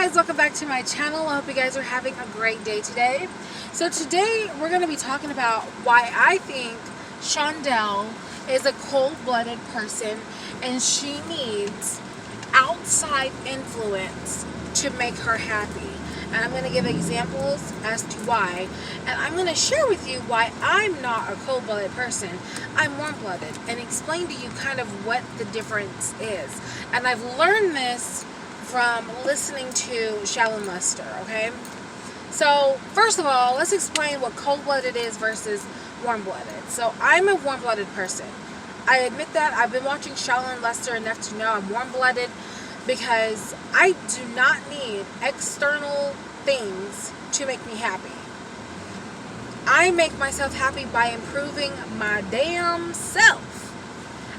guys, welcome back to my channel. I hope you guys are having a great day today. So today we're going to be talking about why I think Shondell is a cold-blooded person and she needs outside influence to make her happy. And I'm going to give examples as to why. And I'm going to share with you why I'm not a cold-blooded person. I'm warm-blooded, and explain to you kind of what the difference is. And I've learned this from listening to Shallon Lester, okay? So, first of all, let's explain what cold-blooded is versus warm-blooded. So, I'm a warm-blooded person. I admit that. I've been watching Shallon Lester enough to know I'm warm-blooded because I do not need external things to make me happy. I make myself happy by improving my damn self.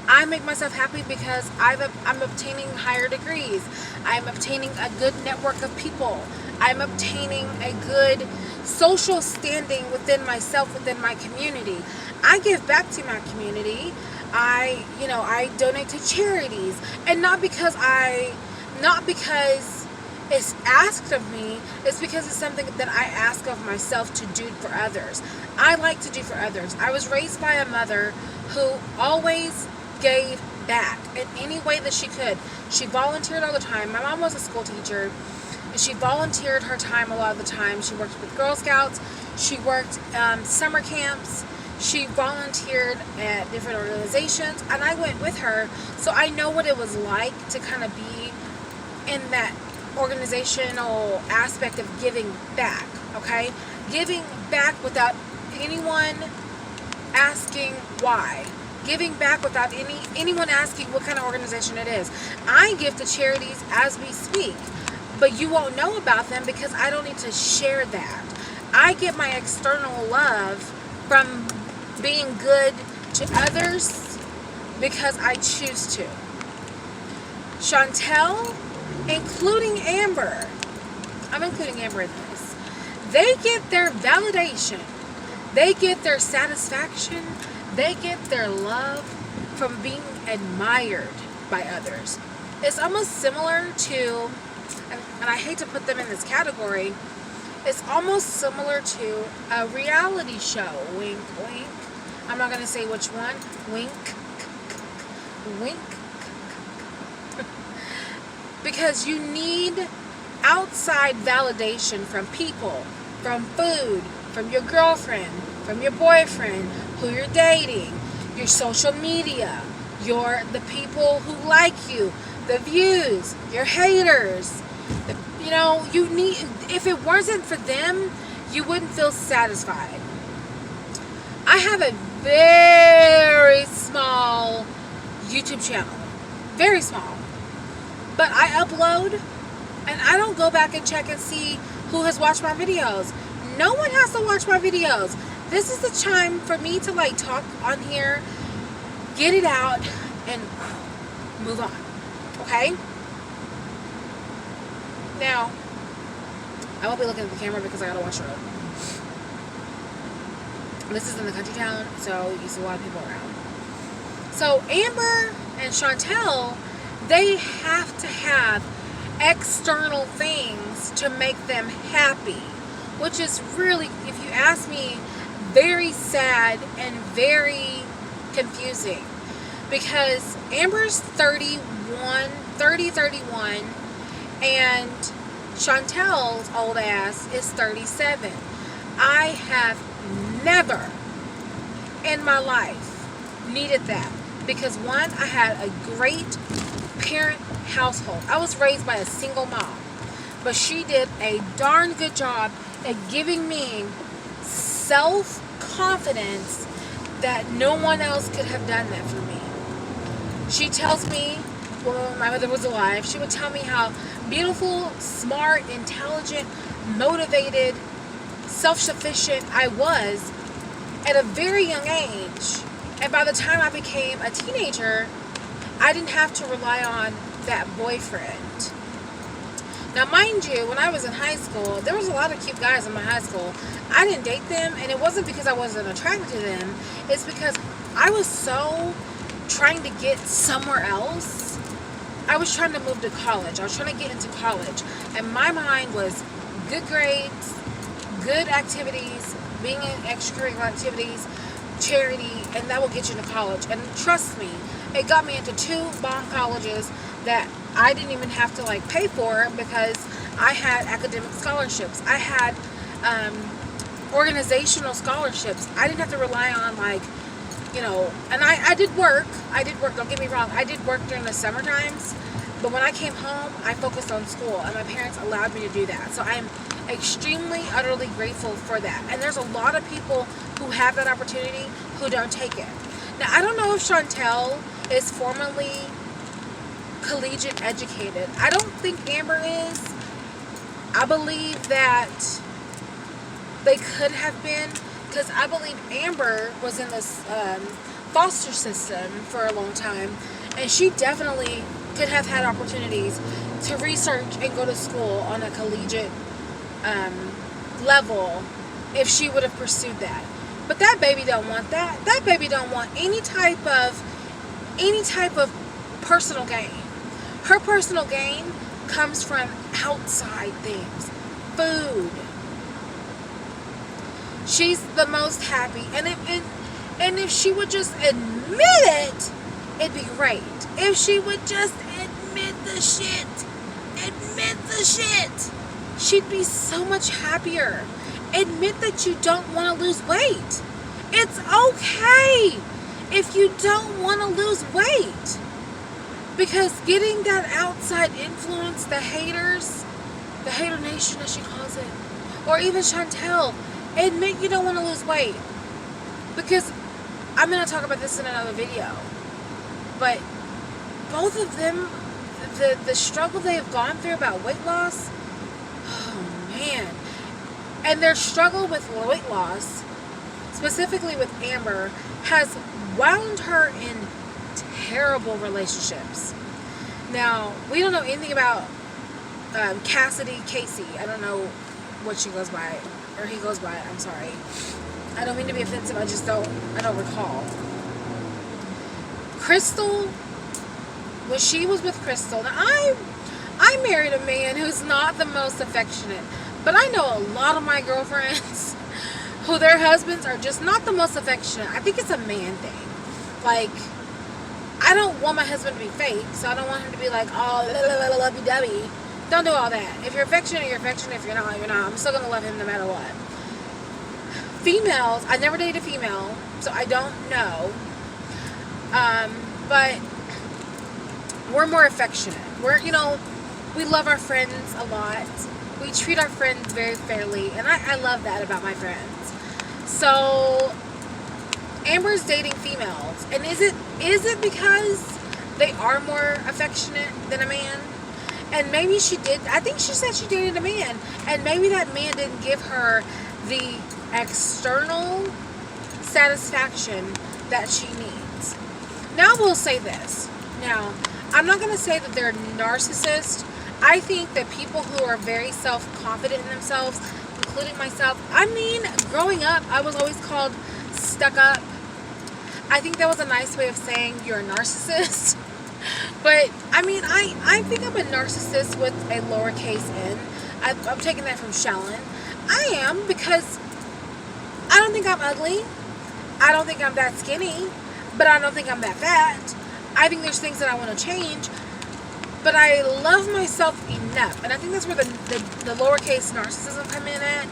I make myself happy because I'm obtaining higher degrees. I'm obtaining a good network of people. I'm obtaining a good social standing within myself, within my community. I give back to my community. I donate to charities, and not because it's asked of me, it's because it's something that I ask of myself to do for others. I like to do for others. I was raised by a mother who always gave back in any way that she could. She volunteered all the time. My mom was a school teacher, and she volunteered her time a lot of the time. She worked with Girl Scouts. She worked summer camps. She volunteered at different organizations, and I went with her, so I know what it was like to kind of be in that organizational aspect of giving back, okay? Giving back without anyone asking why. Giving back without anyone asking what kind of organization it is. I give to charities as we speak, but you won't know about them because I don't need to share that. I get my external love from being good to others because I choose to. Chantel, including Amber, I'm including Amber in this, they get their validation, they get their satisfaction, they get their love from being admired by others. It's almost similar to, and I hate to put them in this category, it's almost similar to a reality show. Wink, wink. I'm not going to say which one. Wink, wink. Because you need outside validation from people, from food, from your girlfriend, from your boyfriend, who you're dating, your social media, the people who like you, the views, your haters. You need, if it wasn't for them, you wouldn't feel satisfied. I have a very small YouTube channel. Very small. But I upload, and I don't go back and check and see who has watched my videos. No one has to watch my videos. This is the time for me to talk on here, get it out, and move on. Okay? Now, I won't be looking at the camera because I gotta watch the road. This is in the country town, so you see a lot of people around. So Amber and Chantel, they have to have external things to make them happy, which is really, if you ask me, very sad and very confusing, because Amber's 31, and Chantel's old ass is 37. I have never in my life needed that, because one, I had a great parent household. I was raised by a single mom, but she did a darn good job at giving me self-confidence that no one else could have done that for me. She tells me, when my mother was alive, she would tell me how beautiful, smart, intelligent, motivated, self-sufficient I was at a very young age. And by the time I became a teenager, I didn't have to rely on that boyfriend. Now, mind you, when I was in high school, there was a lot of cute guys in my high school. I didn't date them, and it wasn't because I wasn't attracted to them. It's because I was so trying to get somewhere else I was trying to move to college. I was trying to get into college. And my mind was good grades, good activities, being in extracurricular activities, charity, and that will get you into college. And trust me, it got me into 2 bomb colleges that I didn't even have to like pay for because I had academic scholarships. I had organizational scholarships. I didn't have to rely on like, you know, and I did work. Don't get me wrong. I did work during the summer times, but when I came home, I focused on school, and my parents allowed me to do that. So I'm extremely, utterly grateful for that. And there's a lot of people who have that opportunity who don't take it. Now, I don't know if Chantel is formally collegiate educated. I don't think Amber is. I believe that they could have been, because I believe Amber was in this foster system for a long time, and she definitely could have had opportunities to research and go to school on a collegiate level if she would have pursued that. But that baby don't want that. That baby don't want any type of personal gain. Her personal gain comes from outside things. Food. She's the most happy. And if she would just admit it, it'd be great. If she would just admit the shit. Admit the shit. She'd be so much happier. Admit that you don't want to lose weight. It's okay if you don't want to lose weight. Because getting that outside influence, the haters, the hater nation as she calls it, or even Chantel, admit you don't want to lose weight. Because I'm going to talk about this in another video. But both of them, the struggle they have gone through about weight loss, oh man. And their struggle with weight loss, specifically with Amber, has wound her in terrible relationships. Now, we don't know anything about Casey. I don't know what she goes by, or he goes by. I'm sorry. I don't mean to be offensive. I don't recall. Crystal, when she was with Crystal, now I married a man who's not the most affectionate, but I know a lot of my girlfriends who their husbands are just not the most affectionate. I think it's a man thing. Like, I don't want my husband to be fake, so I don't want him to be like, oh, lovey-dovey. Don't do all that. If you're affectionate, you're affectionate. If you're not, you're not. I'm still going to love him no matter what. Females, I never dated a female, so I don't know. But we're more affectionate. We love our friends a lot. We treat our friends very fairly, and I love that about my friends. So Amber's dating females, and is it because they are more affectionate than a man? And maybe she did. I think she said she dated a man, and maybe that man didn't give her the external satisfaction that she needs. Now I will say this. Now, I'm not going to say that they're narcissists. I think that people who are very self-confident in themselves, including myself, I mean, growing up, I was always called stuck up. I think that was a nice way of saying you're a narcissist. But, I mean, I think I'm a narcissist with a lowercase n. I'm taking that from Shallon. I am, because I don't think I'm ugly. I don't think I'm that skinny. But I don't think I'm that fat. I think there's things that I want to change. But I love myself enough. And I think that's where the lowercase narcissism come in at.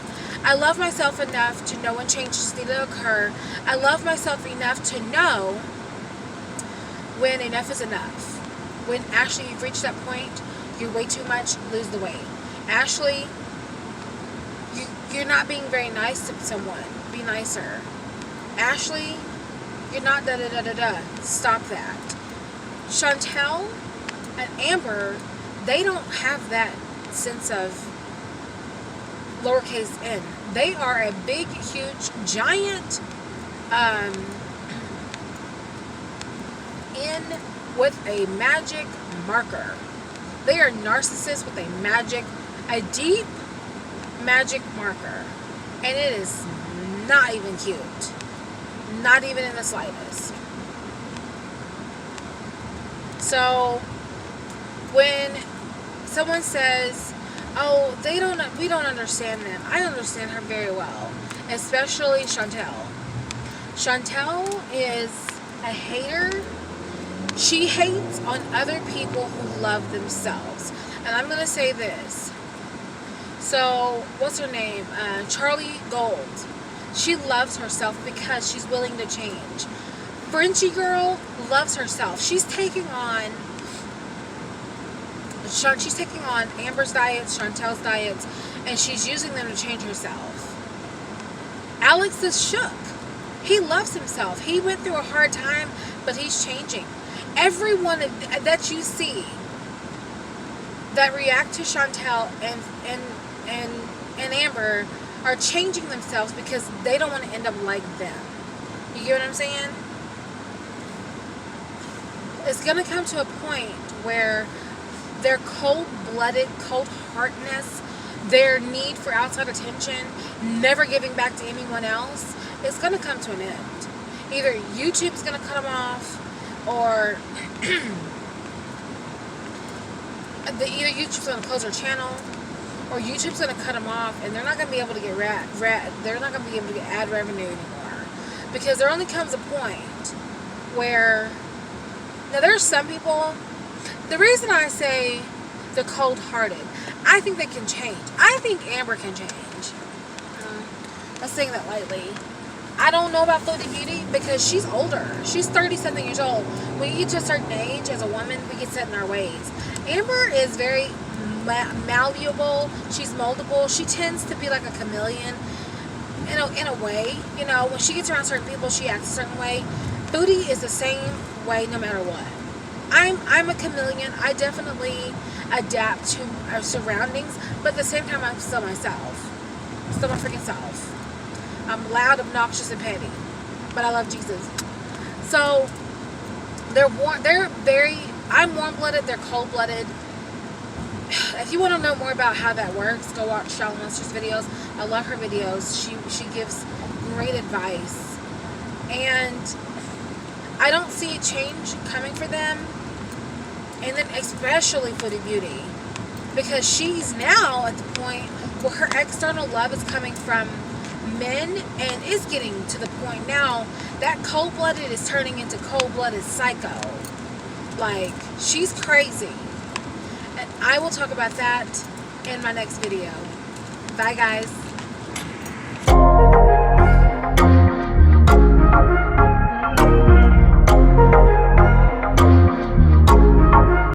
I love myself enough to know when changes need to occur. I love myself enough to know when enough is enough. When Ashley, you've reached that point, you're way too much, lose the weight. Ashley, you're not being very nice to someone. Be nicer. Ashley, you're not da-da-da-da-da. Stop that. Chantel and Amber, they don't have that sense of lowercase n. They are a big, huge, giant N with a magic marker. They are narcissists with a deep magic marker. And it is not even cute. Not even in the slightest. So, When someone says, "Oh, we don't understand them," I understand her very well, especially Chantel. Chantel is a hater. She hates on other people who love themselves. And I'm going to say this. So, what's her name? Charlie Gold. She loves herself because she's willing to change. Frenchie girl loves herself. She's taking on Amber's diets, Chantel's diets, and she's using them to change herself. Alex is shook. He loves himself. He went through a hard time, but he's changing. Everyone that you see that react to Chantel and Amber are changing themselves because they don't want to end up like them. You get what I'm saying? It's going to come to a point where their cold-blooded, cold-heartedness, their need for outside attention, never giving back to anyone else, is going to come to an end. Either YouTube's going to cut them off, or either YouTube's going to close their channel, or YouTube's going to cut them off, and they're not going to be able to get they're not going to be able to get ad revenue anymore, because there only comes a point where, now there's some people. The reason I say the cold-hearted, I think they can change. I think Amber can change. I'm saying that lightly. I don't know about Foodie Beauty because she's older. She's 30-something years old. When you get to a certain age as a woman, we get set in our ways. Amber is very malleable. She's moldable. She tends to be like a chameleon in a way. You know, when she gets around certain people, she acts a certain way. Foodie is the same way no matter what. I'm a chameleon. I definitely adapt to our surroundings, but at the same time, I'm still myself. I'm still my freaking self. I'm loud, obnoxious, and petty, but I love Jesus. So I'm warm-blooded. They're cold-blooded. If you want to know more about how that works, go watch Charlotte Munster's videos. I love her videos. She gives great advice, and I don't see a change coming for them. And then especially Foodie Beauty, because she's now at the point where her external love is coming from men, and is getting to the point now that cold-blooded is turning into cold-blooded psycho. Like, she's crazy. And I will talk about that in my next video. Bye, guys.